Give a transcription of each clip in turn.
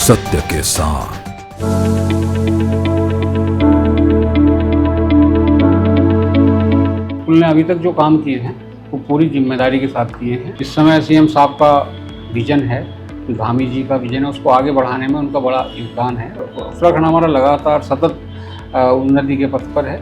सत्य के साथ। ने अभी तक जो काम किए हैं वो पूरी जिम्मेदारी के साथ किए हैं। इस समय सीएम साहब का विजन है, धामी जी का विजन है, उसको आगे बढ़ाने में उनका बड़ा योगदान है। उत्तराखंड हमारा लगातार सतत उन्नति के पथ पर है।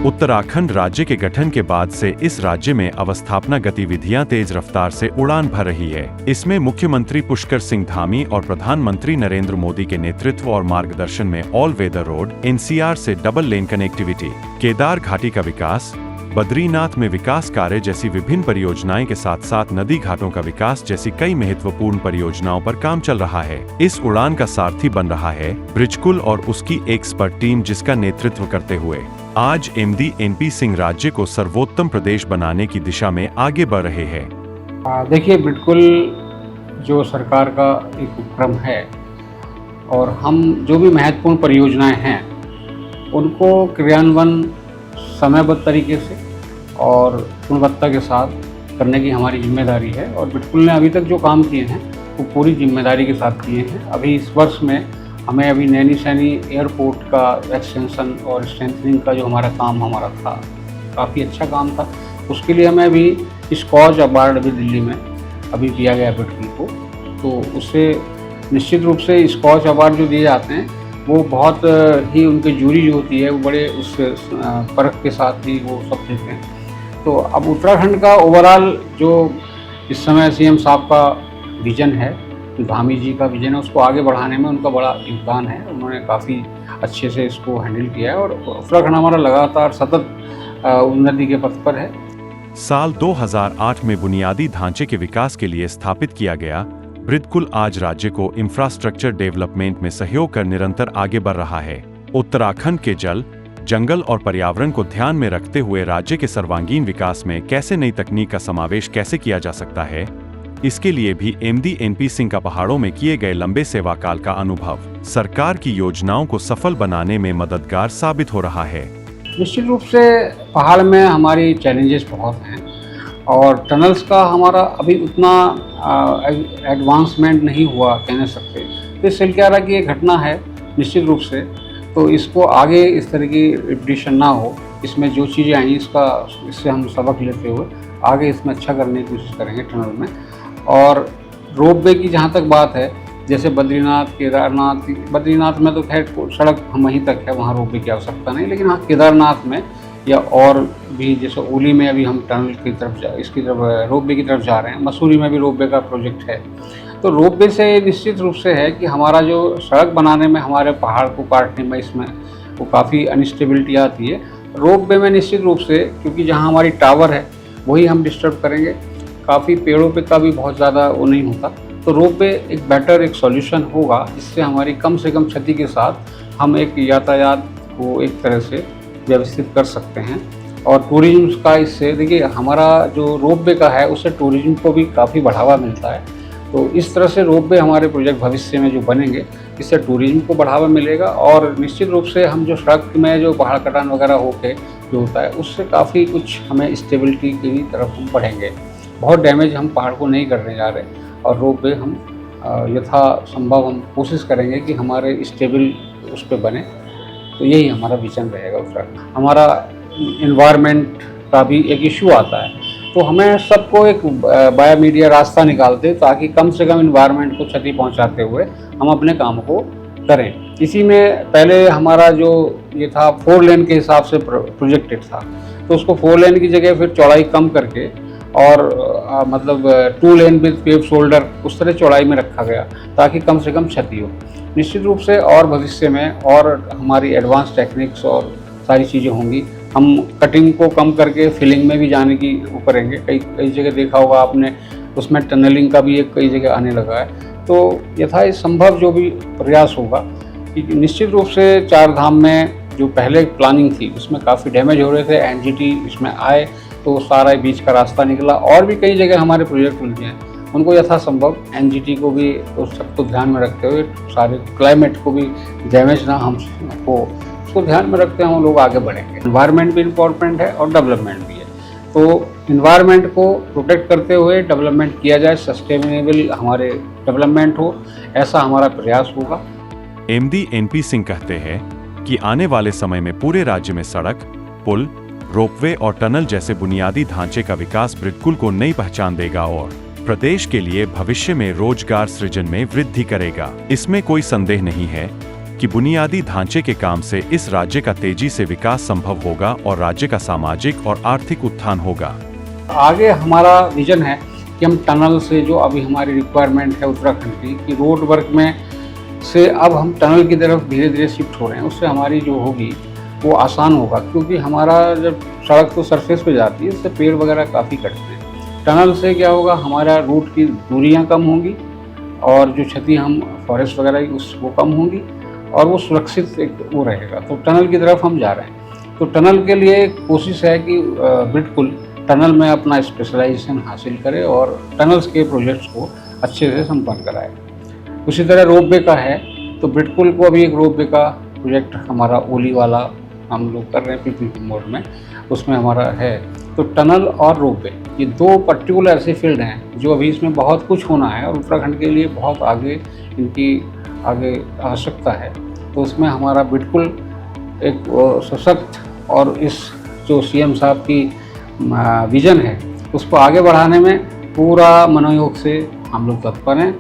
उत्तराखंड राज्य के गठन के बाद से इस राज्य में अवस्थापना गतिविधियां तेज रफ्तार से उड़ान भर रही है। इसमें मुख्यमंत्री पुष्कर सिंह धामी और प्रधानमंत्री नरेंद्र मोदी के नेतृत्व और मार्गदर्शन में ऑल वेदर रोड, एनसीआर से डबल लेन कनेक्टिविटी, केदार घाटी का विकास, बद्रीनाथ में विकास कार्य जैसी विभिन्न परियोजनाएं के साथ साथ नदी घाटों का विकास जैसी कई महत्वपूर्ण परियोजनाओं पर काम चल रहा है। इस उड़ान का सारथी बन रहा है ब्रिजकुल और उसकी एक्सपर्ट टीम, जिसका नेतृत्व करते हुए आज एमडी एनपी सिंह राज्य को सर्वोत्तम प्रदेश बनाने की दिशा में आगे बढ़ रहे हैं। देखिए, ब्रिजकुल जो सरकार का एक उपक्रम है और हम जो भी महत्वपूर्ण परियोजनाएं हैं उनको क्रियान्वयन समयबद्ध तरीके से और गुणवत्ता के साथ करने की हमारी जिम्मेदारी है। और ब्रिजकुल ने अभी तक जो काम किए हैं वो पूरी जिम्मेदारी के साथ किए हैं। अभी इस वर्ष में हमें अभी नैनी सैनी एयरपोर्ट का एक्सटेंशन और स्ट्रेंथनिंग का जो हमारा था काफ़ी अच्छा काम था। उसके लिए हमें अभी स्कॉच अवार्ड अभी दिल्ली में अभी दिया गया ब्रिजकुल को। तो उससे निश्चित रूप से स्कॉच अवार्ड जो दिए जाते हैं वो बहुत ही उनकी जूरी जो होती है वो बड़े उस परख के साथ ही वो सब देते हैं। तो अब उत्तराखंड का ओवरऑल जो इस समय सीएम साहब का विजन है, धामी जी का विजन है, उसको आगे बढ़ाने में उनका बड़ा योगदान है। उन्होंने काफ़ी अच्छे से इसको हैंडल किया है और उत्तराखंड हमारा लगातार सतत उन्नति के पथ पर है। साल 2008 में बुनियादी ढांचे के विकास के लिए स्थापित किया गया ब्रिजकुल आज राज्य को इंफ्रास्ट्रक्चर डेवलपमेंट में सहयोग कर निरंतर आगे बढ़ रहा है। उत्तराखंड के जल, जंगल और पर्यावरण को ध्यान में रखते हुए राज्य के सर्वांगीण विकास में कैसे नई तकनीक का समावेश कैसे किया जा सकता है, इसके लिए भी एमडी एनपी सिंह का पहाड़ों में किए गए लंबे सेवा काल का अनुभव सरकार की योजनाओं को सफल बनाने में मददगार साबित हो रहा है। निश्चित रूप से पहाड़ में हमारी चैलेंजेस बहुत हैं और टनल्स का हमारा अभी उतना एडवांसमेंट नहीं हुआ कह नहीं सकते। तो सिलक्यारा की एक घटना है निश्चित रूप से, तो इसको आगे इस तरह की रिपीटिशन ना हो, इसमें जो चीज़ें आई इससे हम सबक लेते हुए आगे इसमें अच्छा करने की कोशिश करेंगे टनल में। और रोपवे की जहाँ तक बात है, जैसे बद्रीनाथ, केदारनाथ, बद्रीनाथ में तो खैर सड़क हम वहीं तक है, वहाँ रोपवे की आवश्यकता नहीं, लेकिन हाँ केदारनाथ में या और भी जैसे ओली में अभी हम टनल की तरफ इसकी तरफ रोपवे की तरफ जा रहे हैं। मसूरी में भी रोपवे का प्रोजेक्ट है। तो रोपवे से निश्चित रूप से है कि हमारा जो सड़क बनाने में हमारे पहाड़ को काटने में इसमें वो काफ़ी अनस्टेबिलिटी आती है। रोपवे में निश्चित रूप से, क्योंकि जहाँ हमारी टावर है वही हम डिस्टर्ब करेंगे, काफ़ी पेड़ों पे का भी बहुत ज़्यादा वो नहीं होता। तो रोपवे एक बेटर एक सॉल्यूशन होगा, जिससे हमारी कम से कम क्षति के साथ हम एक यातायात को एक तरह से व्यवस्थित कर सकते हैं। और टूरिज्म का इससे देखिए हमारा जो रोपवे का है उससे टूरिज्म को भी काफ़ी बढ़ावा मिलता है। तो इस तरह से रोपवे हमारे प्रोजेक्ट भविष्य में जो बनेंगे इससे टूरिज्म को बढ़ावा मिलेगा और निश्चित रूप से हम जो सड़क में जो पहाड़ कटान वगैरह होके जो होता है उससे काफ़ी कुछ हमें स्टेबिलिटी की तरफ हम बढ़ेंगे। बहुत डैमेज हम पहाड़ को नहीं करने जा रहे और रोपवे हम यथासंभव हम कोशिश करेंगे कि हमारे स्टेबल उस पर बने। तो यही हमारा विजन रहेगा। उत्तराखंड हमारा इन्वायरमेंट का भी एक इशू आता है, तो हमें सबको एक बायो मीडिया रास्ता निकालते ताकि कम से कम इन्वायरमेंट को क्षति पहुंचाते हुए हम अपने काम को करें। इसी में पहले हमारा जो ये था 4 लेन के हिसाब से प्रोजेक्टेड था, तो उसको 4 लेन की जगह फिर चौड़ाई कम करके और मतलब 2 लेन विद पेव शोल्डर उस तरह चौड़ाई में रखा गया ताकि कम से कम क्षति हो। निश्चित रूप से और भविष्य में और हमारी एडवांस टेक्निक्स और सारी चीज़ें होंगी। हम कटिंग को कम करके फिलिंग में भी जाने की वो करेंगे। कई जगह देखा होगा आपने, उसमें टनलिंग का भी एक कई जगह आने लगा है। तो यथासंभव जो भी प्रयास होगा कि निश्चित रूप से 4 धाम में जो पहले प्लानिंग थी उसमें काफ़ी डैमेज हो रहे थे, एनजीटी इसमें आए तो सारा बीच का रास्ता निकला। और भी कई जगह हमारे प्रोजेक्ट उलझे हैं, उनको यथासंभव एनजीटी को भी तो सबको ध्यान में रखते हुए सारे क्लाइमेट को भी डैमेज ना हम हो, उसको ध्यान में रखते हैं हम लोग आगे बढ़ेंगे। एनवायरनमेंट भी इम्पोर्टेंट है और डेवलपमेंट भी है। तो इन्वायरमेंट को प्रोटेक्ट करते हुए डेवलपमेंट किया जाए, सस्टेनेबल हमारे डेवलपमेंट हो, ऐसा हमारा प्रयास होगा। एमडी एनपी सिंह कहते हैं कि आने वाले समय में पूरे राज्य में सड़क, पुल, रोपवे और टनल जैसे बुनियादी ढांचे का विकास ब्रिडकुल को नई पहचान देगा और प्रदेश के लिए भविष्य में रोजगार सृजन में वृद्धि करेगा। इसमें कोई संदेह नहीं है कि बुनियादी ढांचे के काम से इस राज्य का तेजी से विकास संभव होगा और राज्य का सामाजिक और आर्थिक उत्थान होगा। आगे हमारा विजन है कि हम टनल से, जो अभी हमारी रिक्वायरमेंट है उत्तराखंड की, कि रोड वर्क में से अब हम टनल की तरफ धीरे धीरे शिफ्ट हो रहे हैं। उससे हमारी जो होगी वो आसान होगा, क्योंकि हमारा जब सड़क तो सरफेस पे जाती है, उससे पेड़ वगैरह काफ़ी कटते हैं। टनल से क्या होगा, हमारा रूट की दूरियां कम होंगी और जो क्षति हम फॉरेस्ट वगैरह की वो कम होंगी और वो सुरक्षित एक वो रहेगा। तो टनल की तरफ हम जा रहे हैं। तो टनल के लिए कोशिश है कि ब्रिडकुल टनल में अपना स्पेशलाइजेशन हासिल करे और टनल्स के प्रोजेक्ट्स को अच्छे से संपन्न कराए। उसी तरह रोपवे का है, तो ब्रिडकुल को अभी एक रोपवे का प्रोजेक्ट हमारा ओली वाला हम लोग कर रहे हैं पीपीपी मोड में, उसमें हमारा है। तो टनल और रोपवे ये दो पर्टिकुलर ऐसे फील्ड हैं जो अभी इसमें बहुत कुछ होना है और उत्तराखंड के लिए बहुत आगे इनकी आगे आवश्यकता है। तो उसमें हमारा बिल्कुल एक सशक्त और इस जो सीएम साहब की विज़न है उसको आगे बढ़ाने में पूरा मनोयोग से हम लोग तत्पर हैं।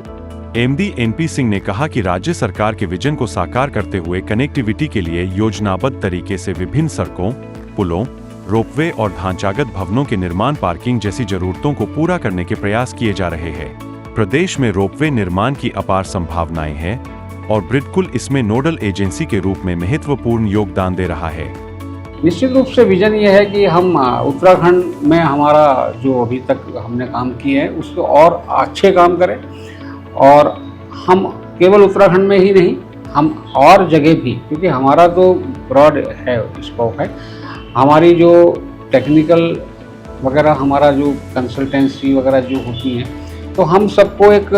एमडी एनपी सिंह ने कहा कि राज्य सरकार के विजन को साकार करते हुए कनेक्टिविटी के लिए योजनाबद्ध तरीके से विभिन्न सड़कों, पुलों, रोपवे और ढांचागत भवनों के निर्माण, पार्किंग जैसी जरूरतों को पूरा करने के प्रयास किए जा रहे हैं। प्रदेश में रोपवे निर्माण की अपार संभावनाएं हैं और ब्रिडकुल इसमें नोडल एजेंसी के रूप में महत्वपूर्ण योगदान दे रहा है। निश्चित रूप से विजन ये है कि हम उत्तराखंड में हमारा जो अभी तक हमने काम किए हैं उसको और अच्छे काम करें और हम केवल उत्तराखंड में ही नहीं, हम और जगह भी, क्योंकि हमारा तो ब्रॉड है स्कोप है। हमारी जो टेक्निकल वगैरह, हमारा जो कंसल्टेंसी वगैरह जो होती हैं, तो हम सबको एक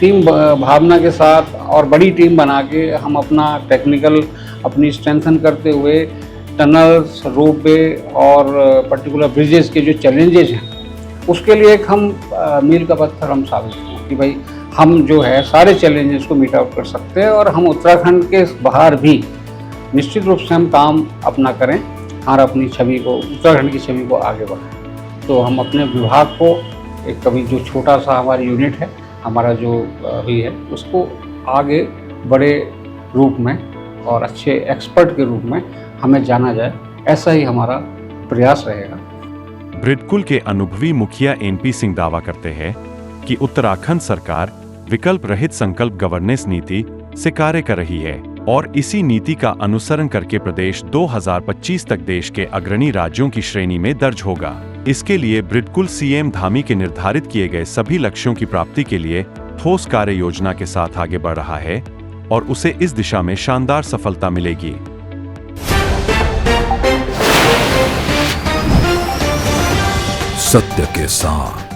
टीम भावना के साथ और बड़ी टीम बना के हम अपना टेक्निकल अपनी स्ट्रेंथन करते हुए टनल्स, रोपवे और पर्टिकुलर ब्रिजेस के जो चैलेंजेस हैं उसके लिए एक हम मील का पत्थर हम साबित हों कि भाई हम जो है सारे चैलेंजेस को मीट आउट कर सकते हैं और हम उत्तराखंड के बाहर भी निश्चित रूप से हम काम अपना करें और अपनी छवि को, उत्तराखंड की छवि को आगे बढ़ाएं। तो हम अपने विभाग को एक कभी जो छोटा सा हमारी यूनिट है, हमारा जो अभी है, उसको आगे बड़े रूप में और अच्छे एक्सपर्ट के रूप में हमें जाना जाए, ऐसा ही हमारा प्रयास रहेगा। ब्रिडकुल के अनुभवी मुखिया एनपी सिंह दावा करते हैं कि उत्तराखंड सरकार विकल्प रहित संकल्प गवर्नेंस नीति से कार्य कर रही है और इसी नीति का अनुसरण करके प्रदेश 2025 तक देश के अग्रणी राज्यों की श्रेणी में दर्ज होगा। इसके लिए ब्रिडकुल सीएम धामी के निर्धारित किए गए सभी लक्ष्यों की प्राप्ति के लिए ठोस कार्य योजना के साथ आगे बढ़ रहा है और उसे इस दिशा में शानदार सफलता मिलेगी। सत्य के साथ